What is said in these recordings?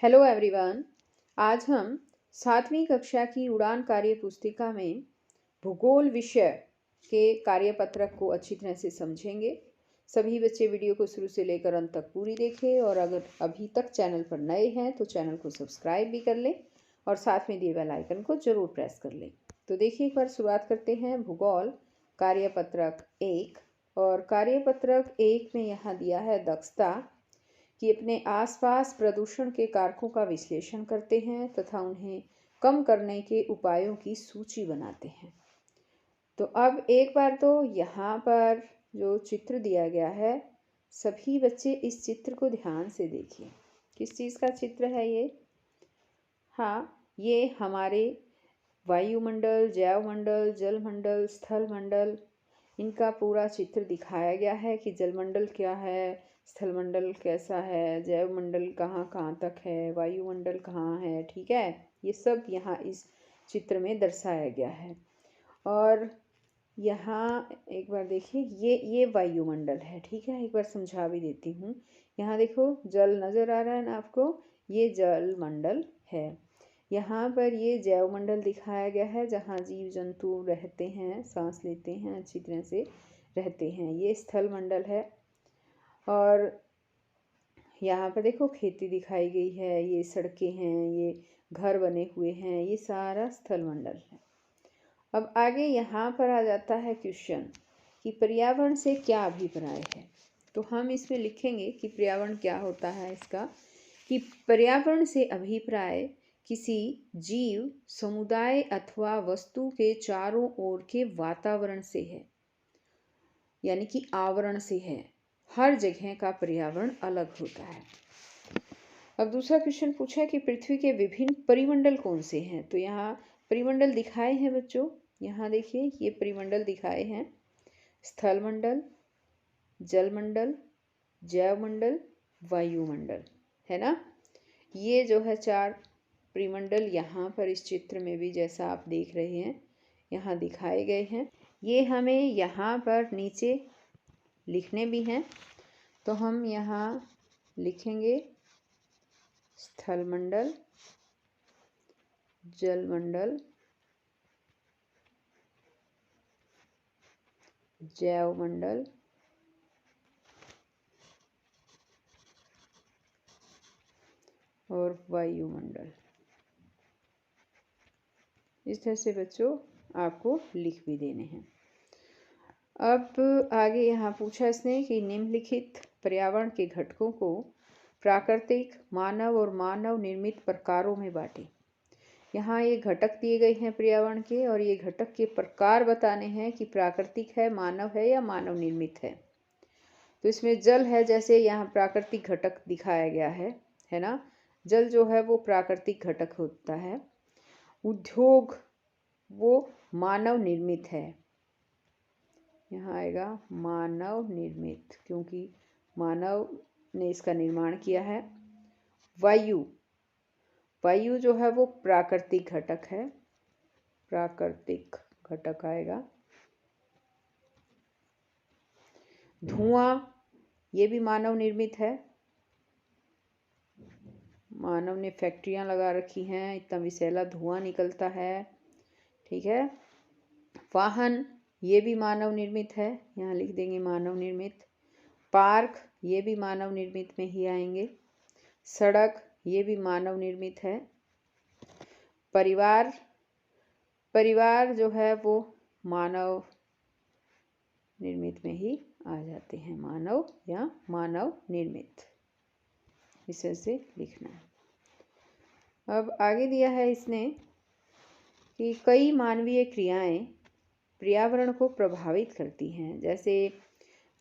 Hello everyone. आज हम 7वीं कक्षा की उड़ान कार्य पुस्तिका में भूगोल विषय के कार्यपत्रक को अच्छी तरह से समझेंगे। सभी बच्चे वीडियो को शुरू से लेकर अंत तक पूरी देखें और अगर अभी तक चैनल पर नए हैं तो चैनल को सब्सक्राइब भी कर लें और साथ में दिए बेल आइकन को जरूर प्रेस कर लें। तो देखिए, एक बार शुरुआत करते हैं भूगोल कार्यपत्रक 1। और कार्यपत्रक 1 में यहाँ दिया है दक्षता कि अपने आसपास प्रदूषण के कारकों का विश्लेषण करते हैं तथा उन्हें कम करने के उपायों की सूची बनाते हैं। तो अब एक बार तो यहाँ पर जो चित्र दिया गया है, सभी बच्चे इस चित्र को ध्यान से देखिए। किस चीज़ का चित्र है ये? हाँ, ये हमारे वायुमंडल, जैवमंडल, जलमंडल, स्थल मंडल, इनका पूरा चित्र दिखाया गया है कि जलमंडल क्या है, स्थलमंडल कैसा है, जैवमंडल कहाँ कहाँ तक है, वायुमंडल कहाँ है। ठीक है, ये सब यहाँ इस चित्र में दर्शाया गया है। और यहाँ एक बार देखिए, ये वायुमंडल है। ठीक है, एक बार समझा भी देती हूँ। यहाँ देखो, जल नज़र आ रहा है ना आपको, ये जलमंडल है। यहाँ पर ये जैवमंडल दिखाया गया है जहाँ जीव जंतु रहते हैं, सांस लेते हैं, अच्छी तरह से रहते हैं। ये स्थल मंडल है। और यहाँ पर देखो, खेती दिखाई गई है, ये सड़कें हैं, ये घर बने हुए हैं, ये सारा स्थल मंडल है। अब आगे यहाँ पर आ जाता है क्वेश्चन कि पर्यावरण से क्या अभिप्राय है। तो हम इसमें लिखेंगे कि पर्यावरण क्या होता है इसका, कि पर्यावरण से अभिप्राय किसी जीव, समुदाय अथवा वस्तु के चारों ओर के वातावरण से है, यानी कि आवरण से है। हर जगह का पर्यावरण अलग होता है। अब दूसरा क्वेश्चन पूछा है कि पृथ्वी के विभिन्न परिमंडल कौन से हैं। तो यहाँ परिमंडल दिखाए हैं बच्चों, यहाँ देखिए, ये परिमंडल दिखाए हैं: स्थल मंडल, जलमंडल, जैवमंडल, वायुमंडल, है ना। ये जो है 4 परिमंडल यहाँ पर इस चित्र में भी, जैसा आप देख रहे हैं, यहाँ दिखाए गए हैं। ये हमें यहाँ पर नीचे लिखने भी हैं। तो हम यहाँ लिखेंगे स्थल मंडल, जलमंडल, जैवमंडल, और वायुमंडल। इस तरह से बच्चों आपको लिख भी देने हैं। अब आगे यहाँ पूछा इसने कि निम्नलिखित पर्यावरण के घटकों को प्राकृतिक, मानव और मानव निर्मित प्रकारों में बांटें। यहाँ ये घटक दिए गए हैं पर्यावरण के, और ये घटक के प्रकार बताने हैं कि प्राकृतिक है, मानव है या मानव निर्मित है। तो इसमें जल है, जैसे यहाँ प्राकृतिक घटक दिखाया गया है ना। जल जो है वो प्राकृतिक घटक होता है। उद्योग वो मानव निर्मित है, यहाँ आएगा मानव निर्मित, क्योंकि मानव ने इसका निर्माण किया है। वायु, वायु जो है वो प्राकृतिक घटक है, प्राकृतिक घटक आएगा। धुआं, ये भी मानव निर्मित है, मानव ने फैक्ट्रियां लगा रखी हैं, इतना विषैला धुआं निकलता है। ठीक है। वाहन, ये भी मानव निर्मित है, यहाँ लिख देंगे मानव निर्मित। पार्क, ये भी मानव निर्मित में ही आएंगे। सड़क, ये भी मानव निर्मित है। परिवार, परिवार जो है वो मानव निर्मित में ही आ जाते हैं, मानव या मानव निर्मित, इस तरह से लिखना है। अब आगे दिया है इसने कि कई मानवीय क्रियाएं पर्यावरण को प्रभावित करती हैं, जैसे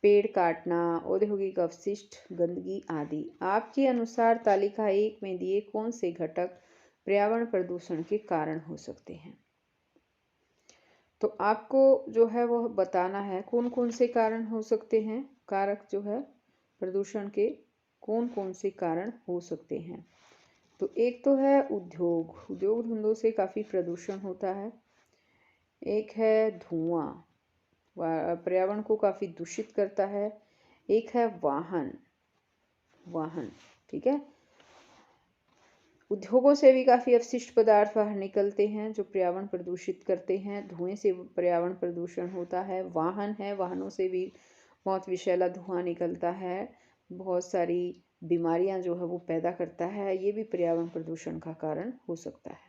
पेड़ काटना, औद्योगिक अपशिष्ट, गंदगी आदि। आपके अनुसार तालिका 1 में दिए कौन से घटक पर्यावरण प्रदूषण के कारण हो सकते हैं। तो आपको जो है वह बताना है कौन कौन से कारण हो सकते हैं, कारक जो है प्रदूषण के कौन कौन से कारण हो सकते हैं। तो एक तो है उद्योग, उद्योग धंधों से काफ़ी प्रदूषण होता है। एक है धुआं, पर्यावरण को काफ़ी दूषित करता है। एक है वाहन, वाहन, ठीक है। उद्योगों से भी काफ़ी अपशिष्ट पदार्थ बाहर निकलते हैं जो पर्यावरण प्रदूषित करते हैं। धुएं से पर्यावरण प्रदूषण होता है। वाहन है, वाहनों से भी बहुत विषैला धुआं निकलता है, बहुत सारी बीमारियां जो है वो पैदा करता है। ये भी पर्यावरण प्रदूषण का कारण हो सकता है।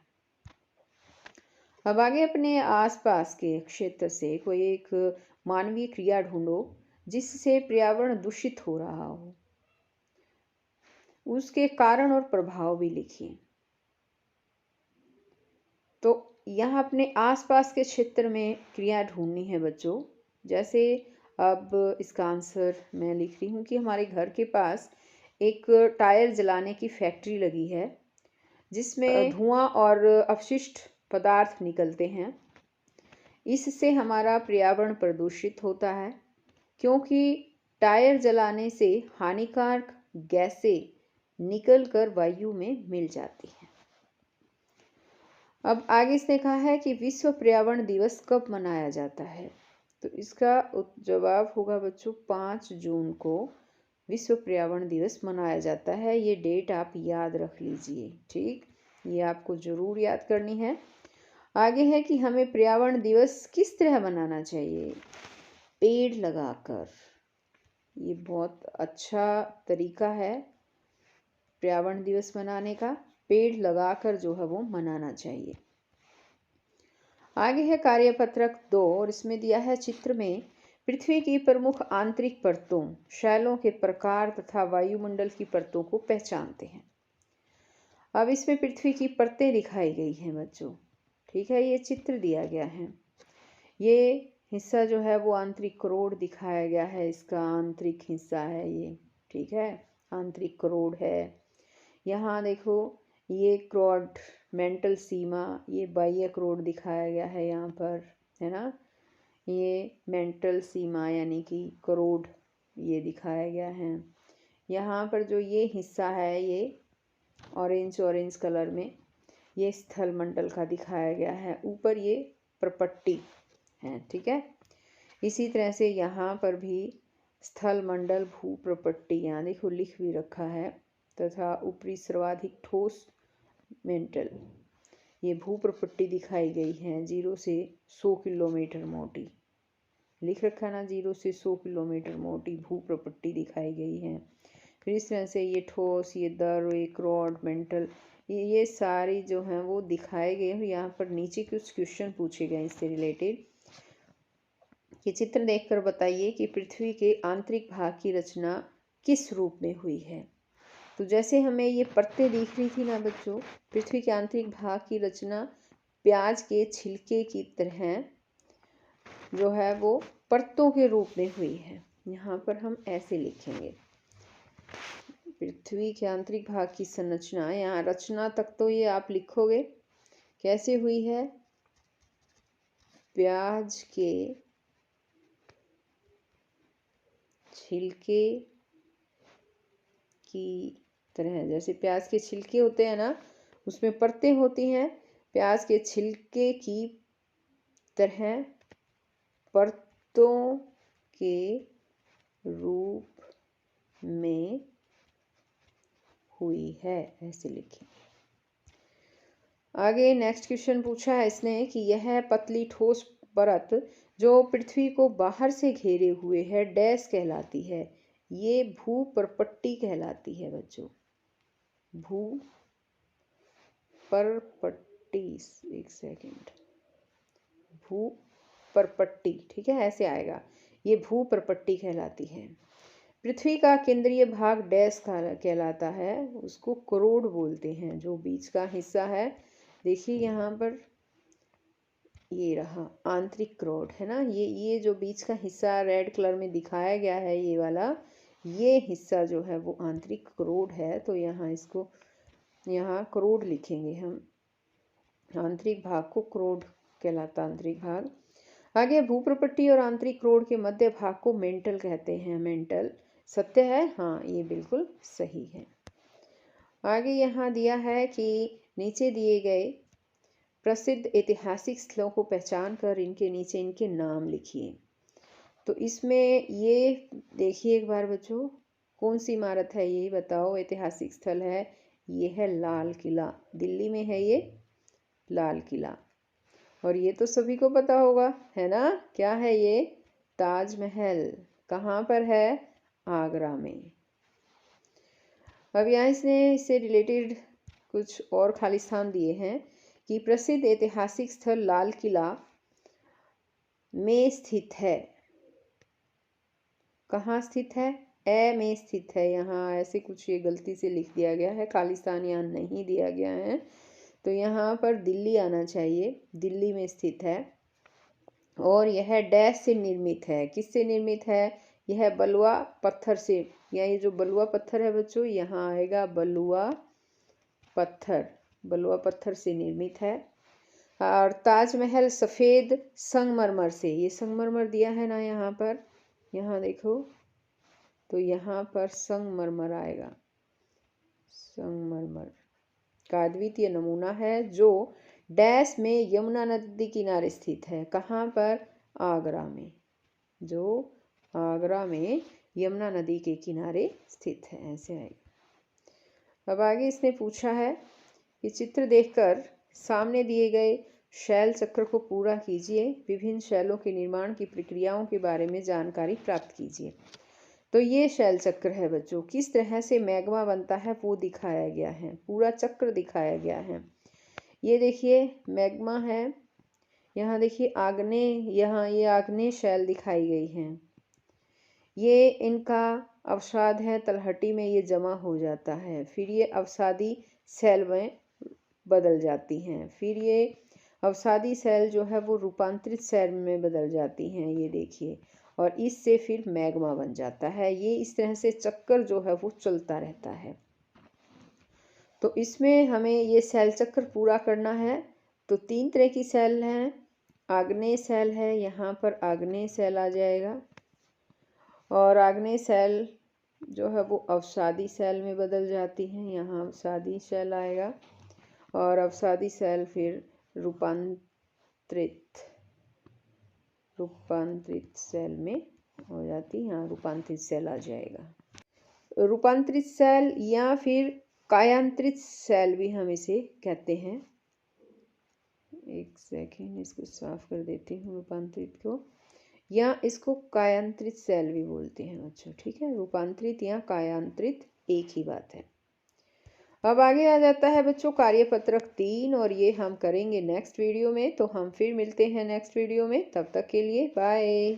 अब आगे अपने आसपास के क्षेत्र से कोई एक मानवीय क्रिया ढूंढो जिससे पर्यावरण दूषित हो रहा हो, उसके कारण और प्रभाव भी लिखिए। तो यहाँ अपने आसपास के क्षेत्र में क्रिया ढूंढनी है बच्चों। जैसे अब इसका आंसर मैं लिख रही हूँ कि हमारे घर के पास एक टायर जलाने की फैक्ट्री लगी है जिसमें धुआं और अपशिष्ट पदार्थ निकलते हैं। इससे हमारा पर्यावरण प्रदूषित होता है क्योंकि टायर जलाने से हानिकारक गैसें निकलकर वायु में मिल जाती हैं। अब आगे इसने कहा है कि विश्व पर्यावरण दिवस कब मनाया जाता है। तो इसका जवाब होगा बच्चों 5 जून को विश्व पर्यावरण दिवस मनाया जाता है। ये डेट आप याद रख लीजिए, ठीक, ये आपको ज़रूर याद करनी है। आगे है कि हमें पर्यावरण दिवस किस तरह मनाना चाहिए। पेड़ लगाकर, ये बहुत अच्छा तरीका है पर्यावरण दिवस मनाने का। पेड़ लगाकर जो है वो मनाना चाहिए। आगे है कार्यपत्रक 2 और इसमें दिया है चित्र में पृथ्वी की प्रमुख आंतरिक परतों, शैलों के प्रकार तथा वायुमंडल की परतों को पहचानते हैं। अब इसमें पृथ्वी की परतें दिखाई गई हैं बच्चों, ठीक है, ये चित्र दिया गया है। ये हिस्सा जो है वो आंतरिक करोड़ दिखाया गया है, इसका आंतरिक हिस्सा है ये, ठीक है, आंतरिक करोड़ है। यहाँ देखो ये क्रोड मेंटल सीमा, ये बाह्य करोड़ दिखाया गया है यहाँ पर, है ना। ये मेंटल सीमा यानी कि करोड़ ये दिखाया गया है। यहाँ पर जो ये हिस्सा है ये ऑरेंज कलर में, ये स्थल मंडल का दिखाया गया है। ऊपर ये प्रपट्टी है, ठीक है। इसी तरह से यहाँ पर भी स्थल मंडल भू प्रपट्टी यहाँ देखो लिख भी रखा है, तथा ऊपरी सर्वाधिक ठोस मेंटल ये भू प्रपट्टी दिखाई गई है 0 से 100 किलोमीटर मोटी, लिख रखा ना, 0 से 100 किलोमीटर मोटी भू प्रपट्टी दिखाई गई है। फिर इस तरह से ये ठोस, ये दर, ये क्रॉड मेंटल, ये सारी जो हैं वो दिखाए गए हैं। यहाँ पर नीचे कुछ क्वेश्चन पूछे गए इससे रिलेटेड। ये चित्र देखकर बताइए कि पृथ्वी के आंतरिक भाग की रचना किस रूप में हुई है। तो जैसे हमें ये परतें दिख रही थी ना बच्चों, पृथ्वी के आंतरिक भाग की रचना प्याज के छिलके की तरह जो है वो परतों के रूप में हुई है। यहाँ पर हम ऐसे लिखेंगे, पृथ्वी के आंतरिक भाग की संरचना, यहाँ रचना तक तो ये आप लिखोगे कैसे हुई है, प्याज के छिलके की तरह, जैसे प्याज के छिलके होते हैं ना, उसमें परतें होती हैं, प्याज के छिलके की तरह परतों के रूप में हुई है, ऐसे लिखें। आगे नेक्स्ट क्वेश्चन पूछा है इसने कि यह पतली ठोस परत जो पृथ्वी को बाहर से घेरे हुए है डैश कहलाती है। ये भू परपट्टी कहलाती है बच्चों, भू परपट्टी, एक सेकेंड, भू परपट्टी, ठीक है, ऐसे आएगा, ये भू परपट्टी कहलाती है। पृथ्वी का केंद्रीय भाग डैश कहलाता है, उसको करोड़ बोलते हैं। जो बीच का हिस्सा है देखिए यहाँ पर ये रहा आंतरिक करोड़, है ना, ये जो बीच का हिस्सा रेड कलर में दिखाया गया है ये वाला, ये हिस्सा जो है वो आंतरिक करोड़ है। तो यहाँ इसको यहाँ करोड़ लिखेंगे हम, आंतरिक भाग को करोड़ कहलाता आंतरिक भाग। आगे भूप्रपट्टी और आंतरिक करोड़ के मध्य भाग को मेंटल कहते हैं। मेंटल सत्य है, हाँ ये बिल्कुल सही है। आगे यहाँ दिया है कि नीचे दिए गए प्रसिद्ध ऐतिहासिक स्थलों को पहचान कर इनके नीचे इनके नाम लिखिए। तो इसमें ये देखिए एक बार बच्चों, कौन सी इमारत है ये बताओ, ऐतिहासिक स्थल है ये है लाल किला, दिल्ली में है ये लाल किला। और ये तो सभी को पता होगा, है ना, क्या है ये? ताजमहल। कहाँ पर है? आगरा में। अब यहाँ इससे रिलेटेड कुछ और खाली स्थान दिए हैं कि प्रसिद्ध ऐतिहासिक स्थल लाल किला में स्थित है। कहाँ स्थित है? ए में स्थित है। यहाँ ऐसे कुछ ये गलती से लिख दिया गया है, खाली स्थान यहाँ नहीं दिया गया है, तो यहाँ पर दिल्ली आना चाहिए। दिल्ली में स्थित है। और यह डैश से निर्मित है। किससे निर्मित है? यह बलुआ पत्थर से। यहाँ ये जो बलुआ पत्थर है बच्चों, यहाँ आएगा बलुआ पत्थर। बलुआ पत्थर से निर्मित है। और ताजमहल सफ़ेद संगमरमर से। ये संगमरमर दिया है ना यहाँ पर, यहाँ देखो, तो यहाँ पर संगमरमर आएगा। संगमरमर का अद्वितीय नमूना है जो डैश में यमुना नदी किनारे स्थित है। कहाँ पर? आगरा में। जो आगरा में यमुना नदी के किनारे स्थित है, ऐसे आएगा। अब आगे इसने पूछा है कि चित्र देखकर सामने दिए गए शैल चक्र को पूरा कीजिए। विभिन्न शैलों के निर्माण की प्रक्रियाओं के बारे में जानकारी प्राप्त कीजिए। तो ये शैल चक्र है बच्चों। किस तरह से मैग्मा बनता है वो दिखाया गया है, पूरा चक्र दिखाया गया है। ये देखिए मैग्मा है, यहाँ देखिए आग्नेय, यहाँ ये आग्नेय शैल दिखाई गई हैं। ये इनका अवसाद है, तलहटी में ये जमा हो जाता है, फिर ये अवसादी सेल में बदल जाती हैं, फिर ये अवसादी सेल जो है वो रूपांतरित सेल में बदल जाती हैं, ये देखिए, और इससे फिर मैग्मा बन जाता है। ये इस तरह से चक्कर जो है वो चलता रहता है। तो इसमें हमें ये सेल चक्र पूरा करना है। तो 3 तरह की सेल हैं। आग्नेय सेल है, यहाँ पर आग्नेय सेल आ जाएगा, और आग्नेय सेल जो है वो अवसादी सेल में बदल जाती हैं, यहाँ अवसादी सेल आएगा, और अवसादी सेल फिर रूपांतरित सेल में हो जाती है, यहाँ रूपांतरित सेल आ जाएगा। रूपांतरित सेल या फिर कायांतरित सेल भी हम इसे कहते हैं। एक सेकेंड, इसको साफ कर देती हूँ रूपांतरित को, या इसको कायांतरित सेल भी बोलते हैं बच्चों, ठीक है। रूपांतरित या कायांतरित एक ही बात है। अब आगे आ जाता है बच्चों कार्यपत्रक 3, और ये हम करेंगे नेक्स्ट वीडियो में। तो हम फिर मिलते हैं नेक्स्ट वीडियो में, तब तक के लिए बाय।